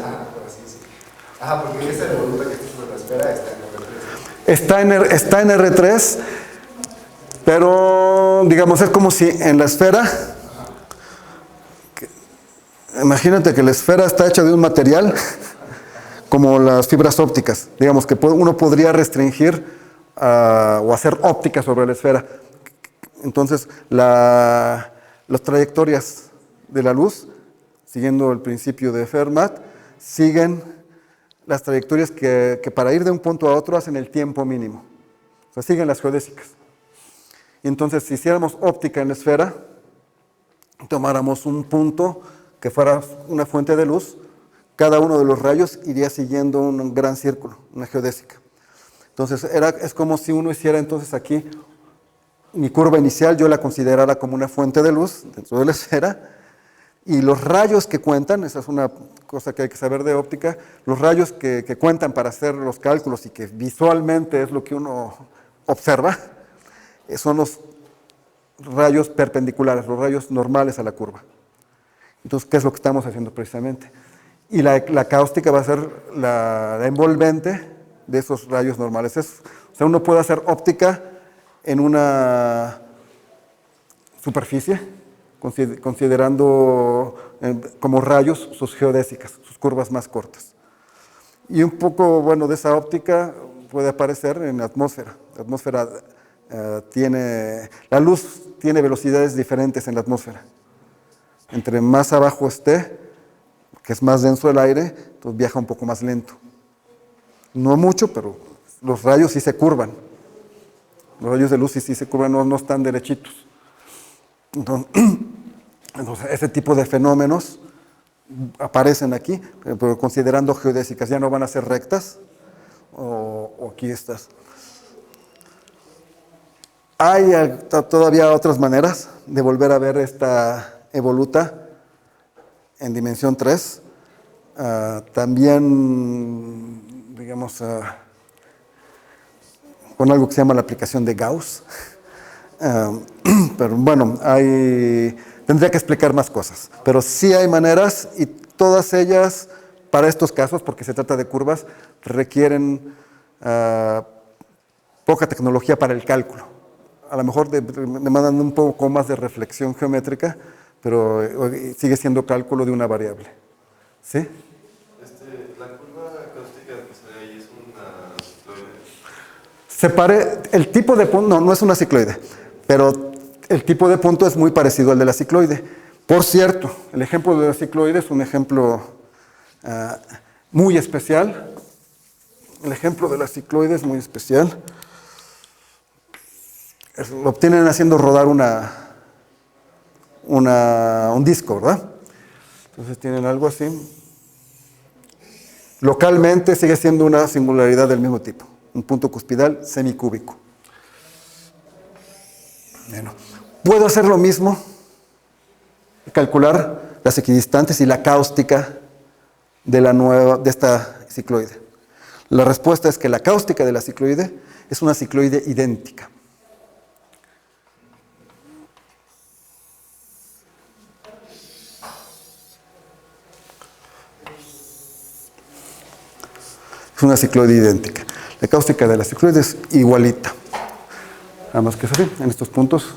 Porque esa evoluta que está sobre la esfera está en R3. Está en R3, pero digamos, es como si en la esfera, imagínate que la esfera está hecha de un material como las fibras ópticas. Digamos que uno podría restringir o hacer óptica sobre la esfera. Entonces, las trayectorias de la luz, siguiendo el principio de Fermat, siguen las trayectorias que para ir de un punto a otro hacen el tiempo mínimo. O sea, siguen las geodésicas. Y entonces, si hiciéramos óptica en la esfera, tomáramos un punto que fuera una fuente de luz, cada uno de los rayos iría siguiendo un gran círculo, una geodésica. Entonces, es como si uno hiciera entonces aquí, mi curva inicial yo la considerara como una fuente de luz dentro de la esfera, y los rayos que cuentan, esa es una cosa que hay que saber de óptica, los rayos que cuentan para hacer los cálculos y que visualmente es lo que uno observa, son rayos perpendiculares, los rayos normales a la curva. Entonces, ¿qué es lo que estamos haciendo precisamente? Y la cáustica va a ser la envolvente de esos rayos normales. O sea, uno puede hacer óptica en una superficie, considerando como rayos sus geodésicas, sus curvas más cortas. Y un poco, bueno, de esa óptica puede aparecer en la atmósfera. La atmósfera la luz tiene velocidades diferentes en la atmósfera. Entre más abajo esté, que es más denso el aire, entonces viaja un poco más lento. No mucho, pero los rayos sí se curvan. Los rayos de luz sí se curvan, no están derechitos. Entonces, ese tipo de fenómenos aparecen aquí, pero considerando geodésicas, ya no van a ser rectas, o aquí estas. Hay todavía otras maneras de volver a ver esta evoluta en dimensión 3. También, digamos, con algo que se llama la aplicación de Gauss. Pero bueno, tendría que explicar más cosas. Pero sí hay maneras y todas ellas, para estos casos, porque se trata de curvas, requieren poca tecnología para el cálculo. A lo mejor demandan un poco más de reflexión geométrica, pero sigue siendo cálculo de una variable. ¿Sí? La curva cáustica que sale ahí es una cicloide. El tipo de punto, no es una cicloide, pero el tipo de punto es muy parecido al de la cicloide. Por cierto, el ejemplo de la cicloide es un ejemplo muy especial. El ejemplo de la cicloide es muy especial. Lo obtienen haciendo rodar un disco, ¿verdad? Entonces tienen algo así. Localmente sigue siendo una singularidad del mismo tipo, un punto cuspidal semicúbico. Bueno, puedo hacer lo mismo, calcular las equidistantes y la cáustica de esta cicloide. La respuesta es que la cáustica de la cicloide es una cicloide idéntica. Es una cicloide idéntica. La cáustica de la cicloide es igualita. Nada más que es así, en estos puntos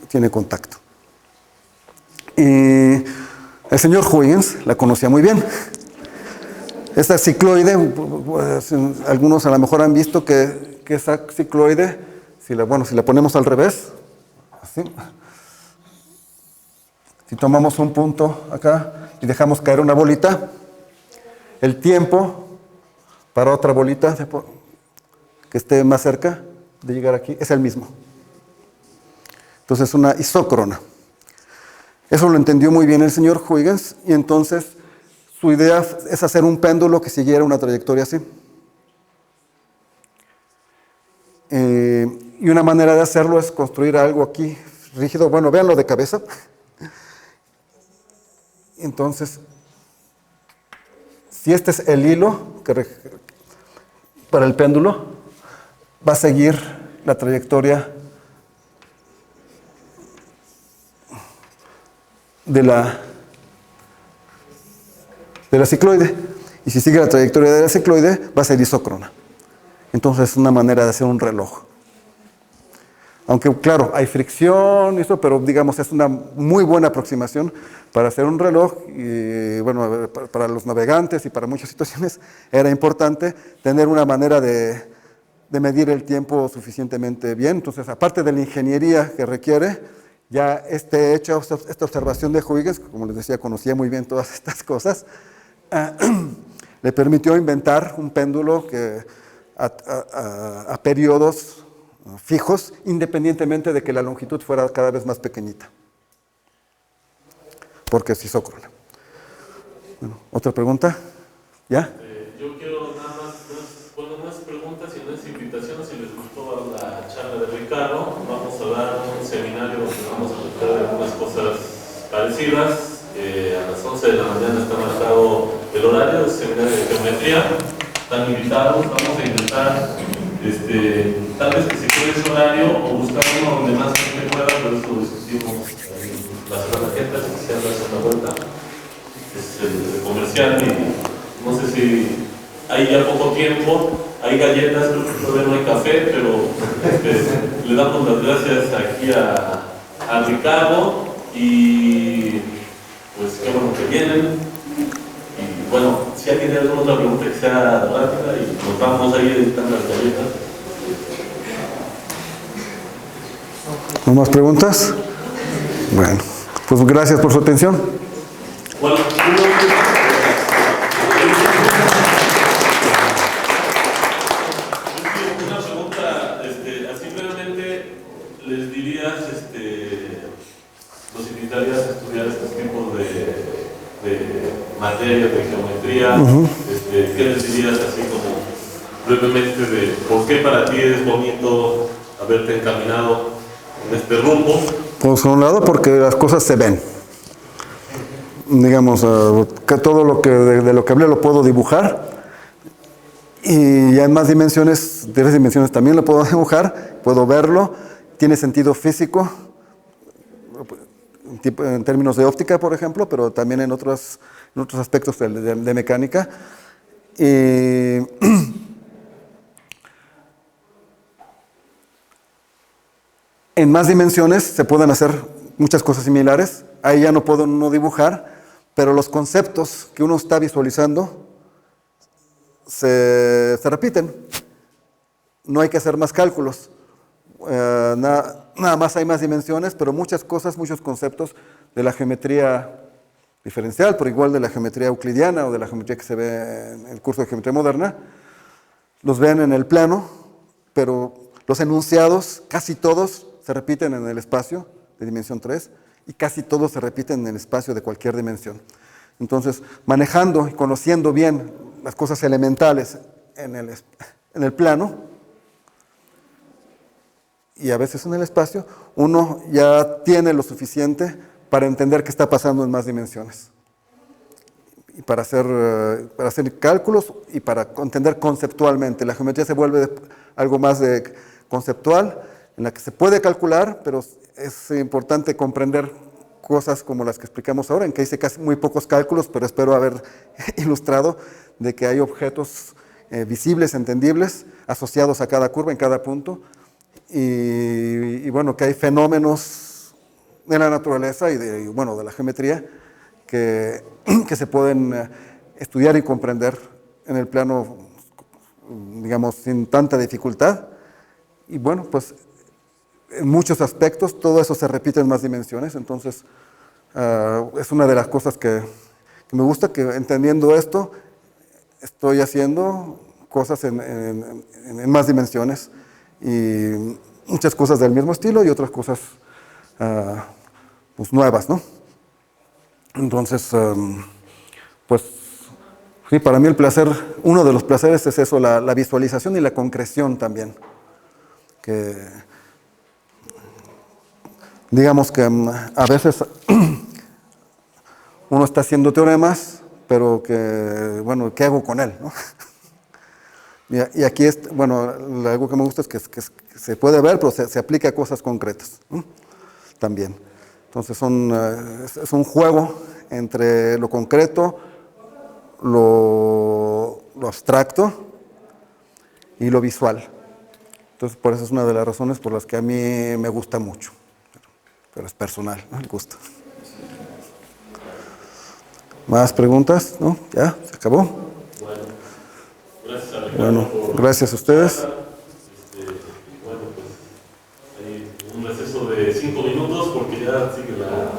tiene contacto. Y el señor Huygens la conocía muy bien. Esta cicloide, pues, algunos a lo mejor han visto que esa cicloide, si la ponemos al revés, así, si tomamos un punto acá y dejamos caer una bolita, el tiempo para otra bolita que esté más cerca de llegar aquí es el mismo. Entonces es una isócrona. Eso lo entendió muy bien el señor Huygens y entonces su idea es hacer un péndulo que siguiera una trayectoria así. Y una manera de hacerlo es construir algo aquí rígido. Bueno, véanlo de cabeza. Entonces, si este es el hilo para el péndulo, va a seguir la trayectoria de la cicloide. Y si sigue la trayectoria de la cicloide, va a ser isócrona. Entonces es una manera de hacer un reloj. Aunque, claro, hay fricción y eso, pero digamos es una muy buena aproximación para hacer un reloj. Y bueno, para los navegantes y para muchas situaciones era importante tener una manera de medir el tiempo suficientemente bien. Entonces, aparte de la ingeniería que requiere, ya esta observación de Huygens, como les decía, conocía muy bien todas estas cosas, le permitió inventar un péndulo que a periodos fijos, independientemente de que la longitud fuera cada vez más pequeñita, porque es isócrona. Bueno, ¿otra pregunta? ¿Ya? Yo quiero nada más poner unas preguntas y unas invitaciones. Si les gustó la charla de Ricardo, vamos a dar un seminario donde vamos a tratar de algunas cosas parecidas. A las 11 de la mañana está marcado el horario del seminario de geometría. Están invitados, vamos a intentar, tal vez que se cualquier ese horario o buscar uno donde más gente pueda, por eso discutimos la semana que entra, si se anda haciendo la vuelta. Es el comercial y no sé si hay ya poco tiempo, hay galletas, creo que todavía no hay café, pero le damos las gracias aquí a Ricardo y pues qué bueno que vienen. Y bueno, si alguien tiene alguna otra pregunta que sea rápida y nos vamos ahí editando las galletas. ¿No más preguntas? Bueno, pues gracias por su atención. Bueno, una pregunta, así brevemente, ¿les dirías, los invitarías a estudiar estos tipos de materias, de geometría? ¿Qué les dirías así como brevemente de por qué para ti es bonito haberte encaminado en este rumbo? Pues por un lado porque las cosas se ven. Digamos, que todo lo que de lo que hablé lo puedo dibujar y ya en más dimensiones, 3 dimensiones también lo puedo dibujar, puedo verlo, tiene sentido físico, en términos de óptica, por ejemplo, pero también en otros aspectos de mecánica. Y en más dimensiones se pueden hacer muchas cosas similares. Ahí ya no puedo no dibujar, pero los conceptos que uno está visualizando se repiten. No hay que hacer más cálculos. Nada más hay más dimensiones, pero muchas cosas, muchos conceptos de la geometría diferencial, pero igual de la geometría euclidiana o de la geometría que se ve en el curso de geometría moderna, los ven en el plano, pero los enunciados, casi todos, se repiten en el espacio de dimensión 3 y casi todos se repiten en el espacio de cualquier dimensión. Entonces, manejando y conociendo bien las cosas elementales en el plano y a veces en el espacio, uno ya tiene lo suficiente para entender qué está pasando en más dimensiones. Y para hacer cálculos y para entender conceptualmente. La geometría se vuelve algo más conceptual, en la que se puede calcular, pero es importante comprender cosas como las que explicamos ahora, en que hice casi muy pocos cálculos, pero espero haber ilustrado de que hay objetos visibles, entendibles, asociados a cada curva, en cada punto, y bueno, que hay fenómenos de la naturaleza y de la geometría que se pueden estudiar y comprender en el plano, digamos, sin tanta dificultad. Y bueno, pues en muchos aspectos todo eso se repite en más dimensiones, entonces es una de las cosas que me gusta, que entendiendo esto estoy haciendo cosas en más dimensiones y muchas cosas del mismo estilo y otras cosas pues nuevas, ¿no? Entonces, pues sí, para mí el placer, uno de los placeres es eso, la visualización y la concreción también. Que digamos que a veces uno está haciendo teoremas, pero que, bueno, ¿qué hago con él, no? Y aquí, algo que me gusta es que se puede ver, pero se aplica a cosas concretas, ¿no? También. Entonces es un juego entre lo concreto, lo abstracto y lo visual. Entonces por eso es una de las razones por las que a mí me gusta mucho. Pero es personal, ¿no? El gusto. ¿Más preguntas? ¿No? ¿Ya? ¿Se acabó? Bueno, gracias a ustedes. Bueno, pues hay un receso de 5 minutos porque ya sigue la